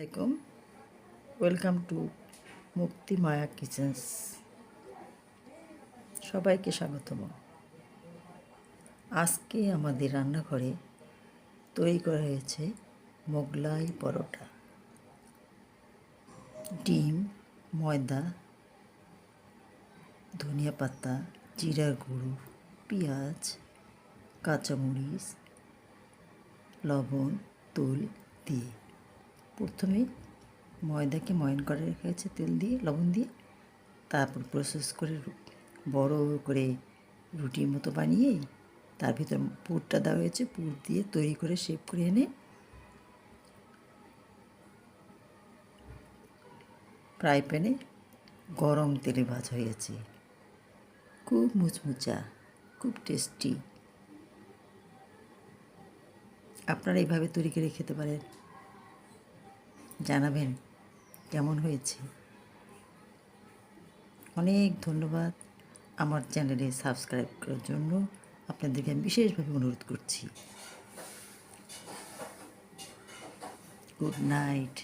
আসসালামাইকুম, welcome to মুক্তি মায়া kitchens. সবাইকে স্বাগতম। আজকে আমাদের রান্নাঘরে তৈরি করা হয়েছে মোগলাই পরোটা। ডিম, ময়দা, ধনিয়া পাতা, জিরার গুঁড়ো, পেঁয়াজ, কাঁচামরিচ, লবণ, তেল দিয়ে প্রথমে ময়দাকে ময়ন করে রেখে গেছে তেল দিয়ে, লবণ দিয়ে। তারপর প্রসেস করে বড় করে রুটির মতো বানিয়ে তার ভিতর পুরটা দেওয়া হয়েছে। পুর দিয়ে তৈরি করে শেপ করে এনে ফ্রাই প্যানে গরম তেলে ভাজা হয়েছে। খুব মুচমুচা, খুব টেস্টি। আপনারা এইভাবে তৈরি করে খেতে পারেন। জানাবেন কেমন হয়েছে। অনেক ধন্যবাদ। আমার চ্যানেলে সাবস্ক্রাইব করার জন্য আপনাদেরকে আমি বিশেষভাবে অনুরোধ করছি। Good night.